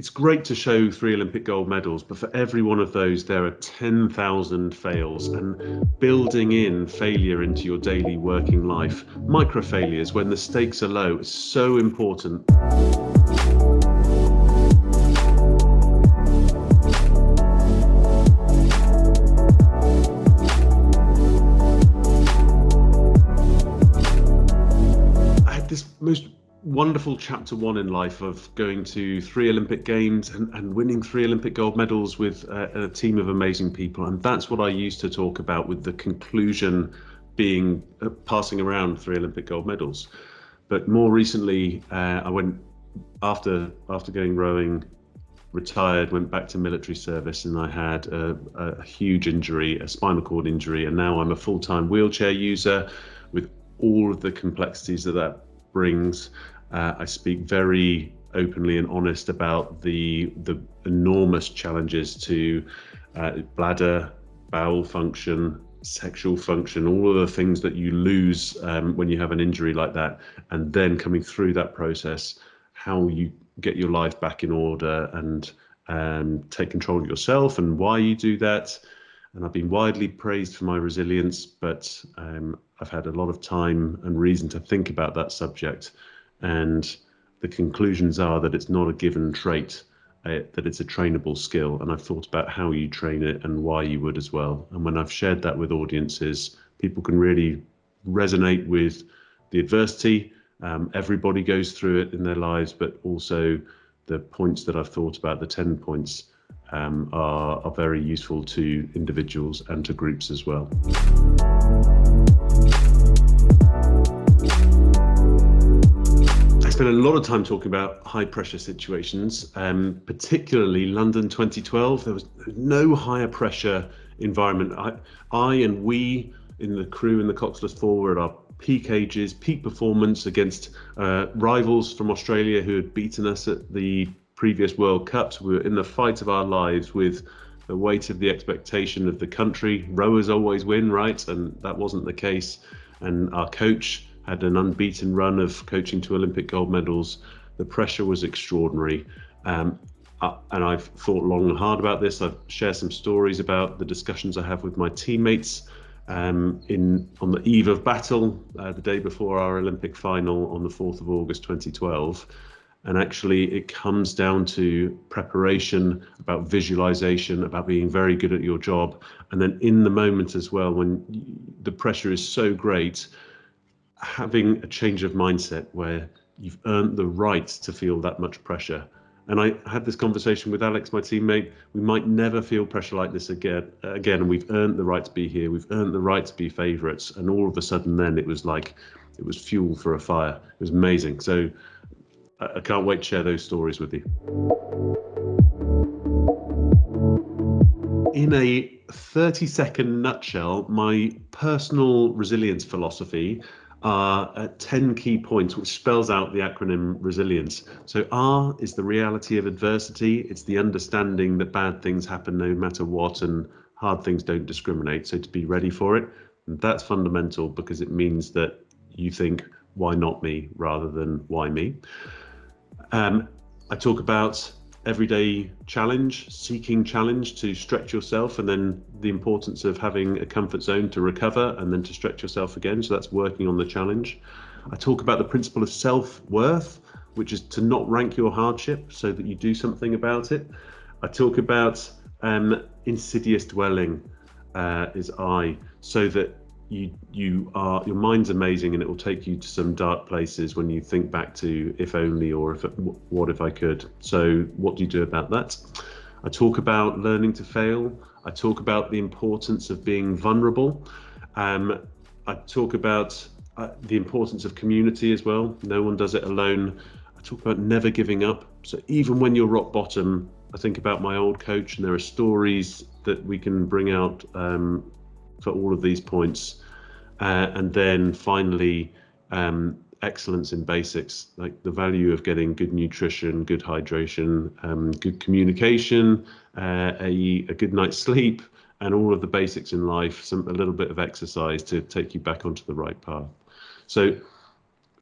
it's great to show 3 Olympic gold medals, but for every one of those, there are 10,000 fails, and building in failure into your daily working life, micro failures when the stakes are low, is so important. I had this most wonderful chapter 1 in life of going to 3 Olympic Games and winning 3 Olympic gold medals with a team of amazing people. And that's what I used to talk about, with the conclusion being passing around 3 Olympic gold medals. But more recently, I went, after going rowing, retired, went back to military service, and I had a huge injury, a spinal cord injury, and now I'm a full-time wheelchair user with all of the complexities that brings. I speak very openly and honest about the enormous challenges to bladder, bowel function, sexual function, all of the things that you lose when you have an injury like that, and then coming through that process, how you get your life back in order and take control of yourself and why you do that. And I've been widely praised for my resilience, but I've had a lot of time and reason to think about that subject. And the conclusions are that it's not a given trait, that it's a trainable skill. And I've thought about how you train it and why you would as well. And when I've shared that with audiences, people can really resonate with the adversity. Everybody goes through it in their lives, but also the points that I've thought about, the 10 points, are very useful to individuals and to groups as well. I spent a lot of time talking about high pressure situations, particularly London 2012. There was no higher pressure environment. I and we in the crew in the Coxless 4 were at our peak ages, peak performance against rivals from Australia who had beaten us at the previous World Cups. We were in the fight of our lives with the weight of the expectation of the country. Rowers always win, right? And that wasn't the case. And our coach had an unbeaten run of coaching to Olympic gold medals. The pressure was extraordinary. And I've thought long and hard about this. I've shared some stories about the discussions I have with my teammates on the eve of battle, the day before our Olympic final on the 4th of August 2012. And actually it comes down to preparation, about visualization, about being very good at your job. And then in the moment as well, when the pressure is so great, having a change of mindset where you've earned the right to feel that much pressure. And I had this conversation with Alex, my teammate. We might never feel pressure like this again, and we've earned the right to be here. We've earned the right to be favourites. And all of a sudden then it was like, it was fuel for a fire. It was amazing. So I can't wait to share those stories with you. In a 30-second nutshell, my personal resilience philosophy are 10 key points, which spells out the acronym resilience. So R is the reality of adversity. It's the understanding that bad things happen no matter what, and hard things don't discriminate. So to be ready for it, and that's fundamental, because it means that you think, why not me, rather than why me. I talk about everyday challenge, seeking challenge to stretch yourself, and then the importance of having a comfort zone to recover and then to stretch yourself again. So that's working on the challenge. I talk about the principle of self-worth, which is to not rank your hardship so that you do something about it. I talk about insidious dwelling, is I, so that your mind's amazing and it will take you to some dark places when you think back to if only, or what if I could. So what do you do about that? I talk about learning to fail. I talk about the importance of being vulnerable. I talk about the importance of community as well. No one does it alone. I talk about never giving up. So even when you're rock bottom, I think about my old coach, and there are stories that we can bring out for all of these points. And then finally, excellence in basics, like the value of getting good nutrition, good hydration, good communication, a good night's sleep, and all of the basics in life, a little bit of exercise to take you back onto the right path. So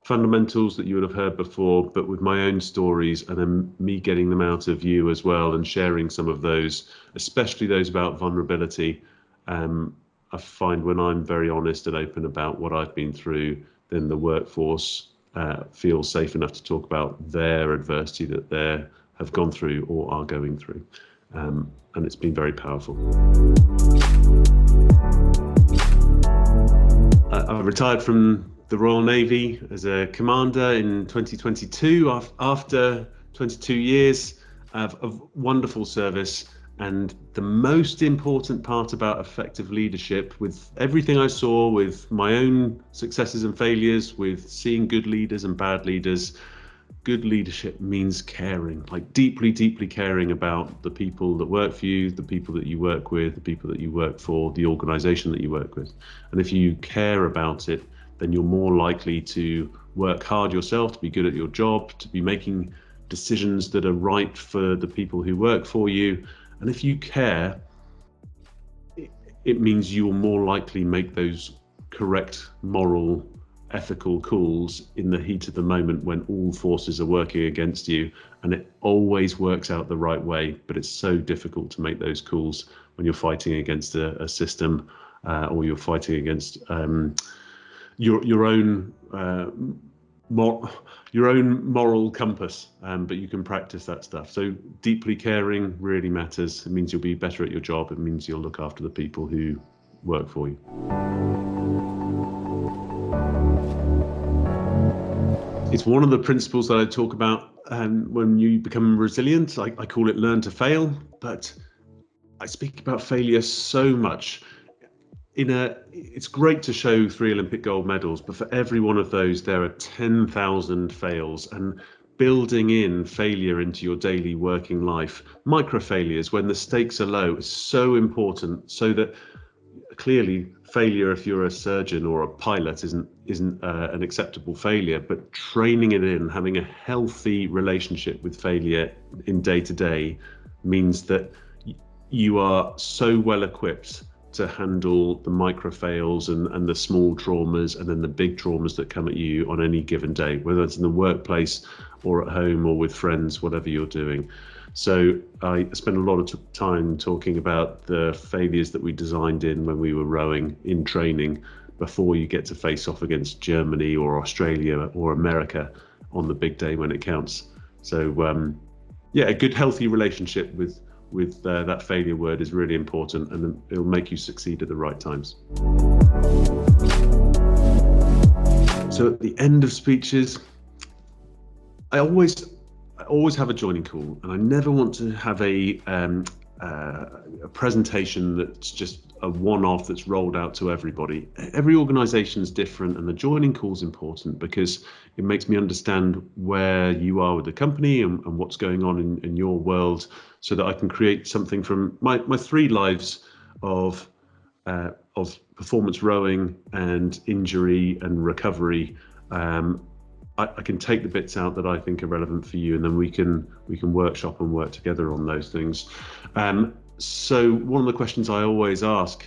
fundamentals that you would have heard before, but with my own stories, and then me getting them out of you as well, and sharing some of those, especially those about vulnerability. I find when I'm very honest and open about what I've been through, then the workforce feels safe enough to talk about their adversity that they have gone through or are going through. And it's been very powerful. I retired from the Royal Navy as a commander in 2022 after 22 years of wonderful service. And the most important part about effective leadership, with everything I saw, with my own successes and failures, with seeing good leaders and bad leaders, good leadership means caring, like deeply, deeply caring about the people that work for you, the people that you work with, the people that you work for, the organization that you work with. And if you care about it, then you're more likely to work hard yourself, to be good at your job, to be making decisions that are right for the people who work for you. And if you care, it means you'll more likely make those correct moral, ethical calls in the heat of the moment when all forces are working against you. And it always works out the right way, but it's so difficult to make those calls when you're fighting against a system or you're fighting against your own moral compass, but you can practice that stuff. So deeply caring really matters. It means you'll be better at your job. It means you'll look after the people who work for you. It's one of the principles that I talk about when you become resilient. I call it learn to fail, but I speak about failure so much. It's great to show 3 Olympic gold medals, but for every one of those, there are 10,000 fails. And building in failure into your daily working life, micro failures when the stakes are low, is so important. So that clearly, failure, if you're a surgeon or a pilot, isn't an acceptable failure. But training it in, having a healthy relationship with failure in day to day, means that you are so well equipped to handle the micro fails and the small traumas and then the big traumas that come at you on any given day, whether it's in the workplace or at home or with friends, whatever you're doing. So I spent a lot of time talking about the failures that we designed in when we were rowing in training before you get to face off against Germany or Australia or America on the big day when it counts. So yeah, a good healthy relationship with that failure word is really important, and it'll make you succeed at the right times. So at the end of speeches, I always have a joining call, and I never want to have a presentation that's just a one-off that's rolled out to everybody. Every organization is different, and the joining call is important because it makes me understand where you are with the company and what's going on in your world, so that I can create something from my 3 lives of performance rowing and injury and recovery. I can take the bits out that I think are relevant for you, and then we can workshop and work together on those things. So one of the questions I always ask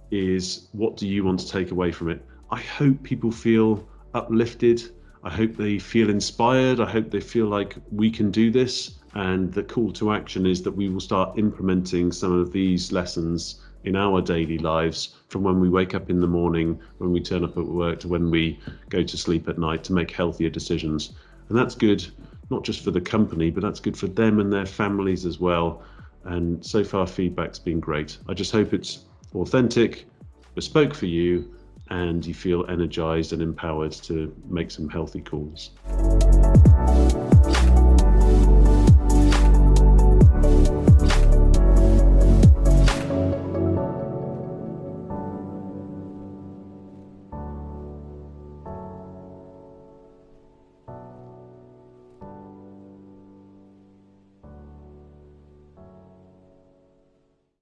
is, what do you want to take away from it? I hope people feel uplifted. I hope they feel inspired. I hope they feel like we can do this. And the call to action is that we will start implementing some of these lessons in our daily lives, from when we wake up in the morning, when we turn up at work, to when we go to sleep at night, to make healthier decisions. And that's good, not just for the company, but that's good for them and their families as well. And so far, feedback's been great. I just hope it's authentic, bespoke for you, and you feel energized and empowered to make some healthy calls.